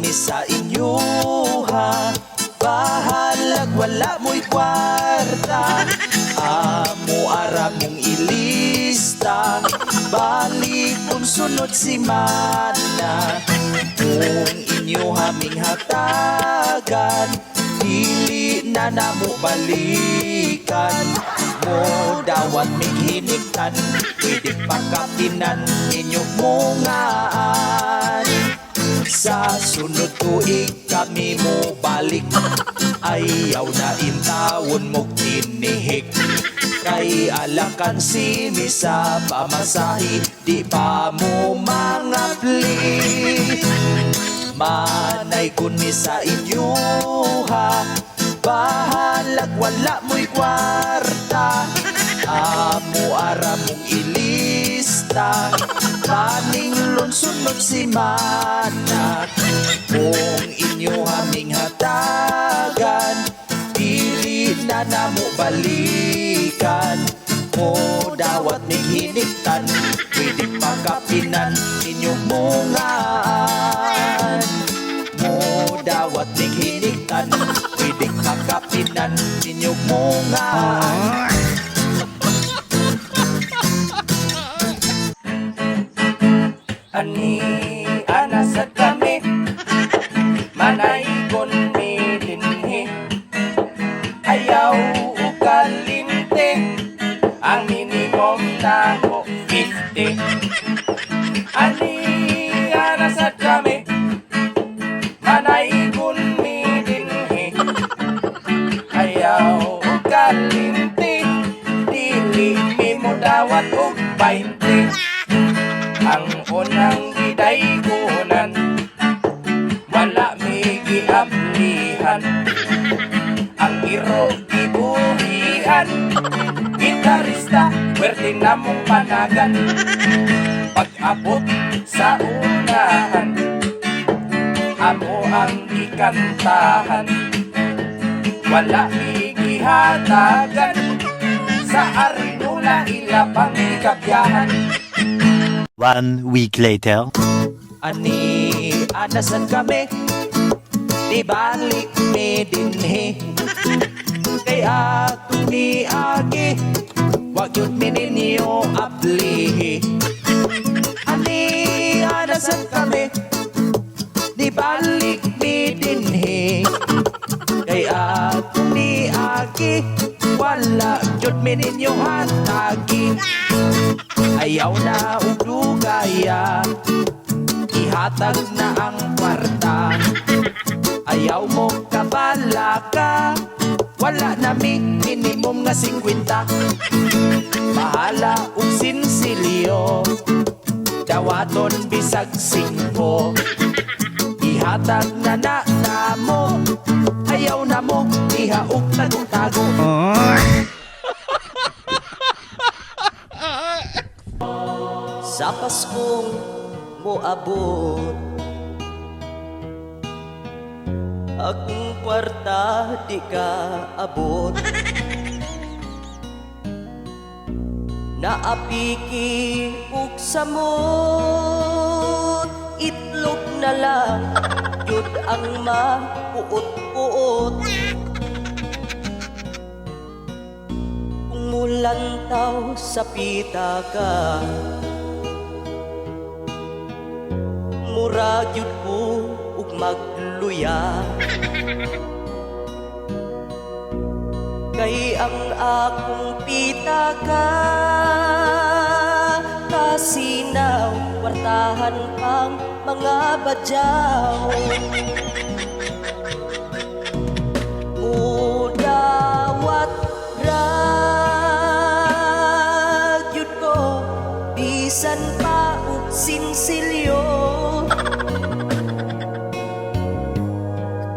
mi sa inyo ha. Bahalag wala mo'y kwarta, amo ara mong ilista. Balik kung sunod si mana, kung inyo haming hatagan, dili na namo balikan. Mo dawat mig hiniktan, pwede pagkapinan inyo mungaan. Sa sunod tuig kami mo balik, ayaw na intawon mo kinihik. Kay alakan si misa pamasahi, di pa mo mangapli. Manay kun mi sa inyo ha, bahalag wala mo'y kwarta, amo ara mong ilista. Kaning lunsunod si mana, kung inyo haming hatagan, dili na namo balikan. Mo dawat ning hiniktan, pwede pagkapinan inyong mungaan. Mo dawat ning hiniktan, pwede pagkapinan inyong mungaan. Ani anasad kami, manay kon mi dinhi. Ayaw ukalinte, ang minimum na ko 50. Ani anasad kami, manay kon mi dinhi. Ayaw ukalinte, dili mi mo dawat og 20. Ang unang gidaygonan, wala mi giaplihan. Ang iro gibuhian, gitarista, werte na mong panagan. Pag-abot sa unahan, amo ang gikantahan. Wala mi gihatagan, sa arinula ilapang ikabyahan. 1 week later. Ani anasan kami, di balik mi dinhi. Kay ato ni agi, wag yun mi ninyo aplihi. Ani anasan kami, di balik mi dinhi. Kay ato ni agi, wala yun mi ninyo hatagi. Ayaw na ugdugaya, ihatag na ang kwarta. Ayaw mo kabala ka, wala na mi minimum nga 50. Bahala og sinsilyo, dawaton bisag 5. Ihatag na mo, ayaw na mo ihaog tago-tago. Sa Paskong moabot, akong kwarta di ka abot. Naapiki ug samot, itlog na lang yun ang mapuot-puot. Kung mulantaw sa pita ka, murag yun ko ug magluya. Kay ang akong pita ka, kasinaw, kwartahan pang mga badyaw. Mudawat rag yun ko, bisan pa ug sinsilyo.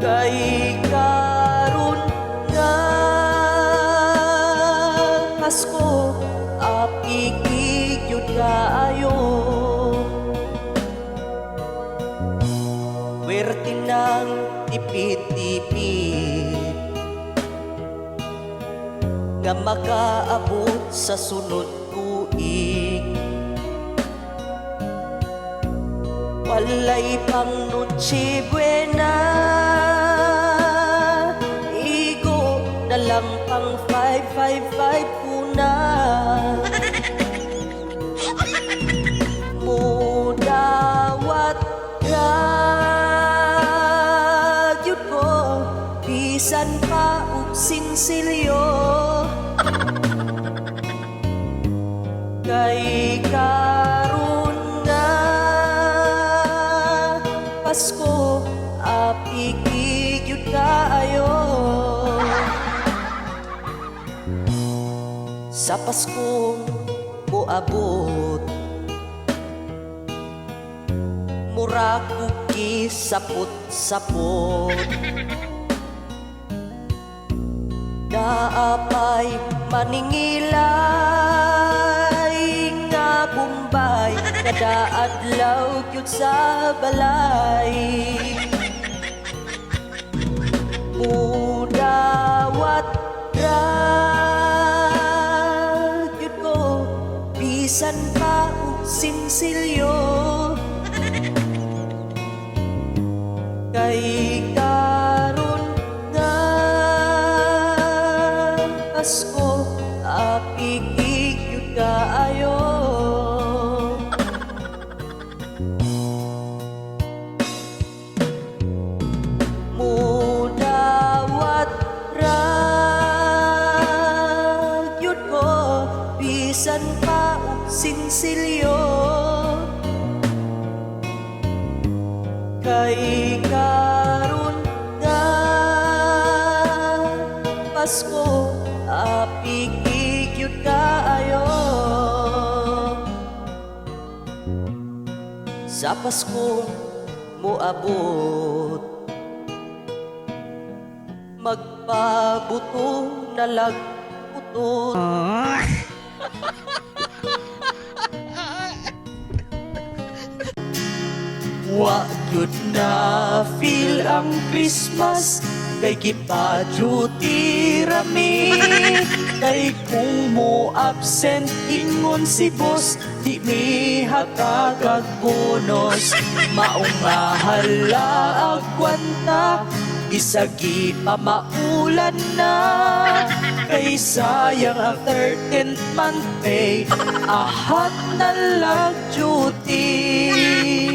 Kay karon nga Pasko, apigig yun kaayo. Werte ng tipid-tipid, nga makaabot sa sunod tuig. walay pang Noche Buena. Igo na lang pang 555 una. Mudawat ragyod ko, bisan pa og sinsilyo. Kay karon nga Pasko, apiki gyud kaayo. Sa Pasko moabot, mura kuki sapot-sapot. Naapay maningilay nga Bombay, kada adlaw gyud sa balay. Mudawat ragyod ko, bisan pa og sinsilyo. Kay karon nga Pasko, apiki gyud kaayo. Mudawat ragyod ko, bisan pa og sinsilyo. Kay karon nga Pasko, apiki gyud kaayo. Sa Pasko moabot, magpabuto na lang utot. Wa gyud na feel ang Christmas, kay gipa-duty rami. Kay kung mo absent ingon si boss, di mi hatagag bonus. Maong mahala agwanta, isagi pa maulan na. Kay sayang ang 13th month pay, ahat na lang duty.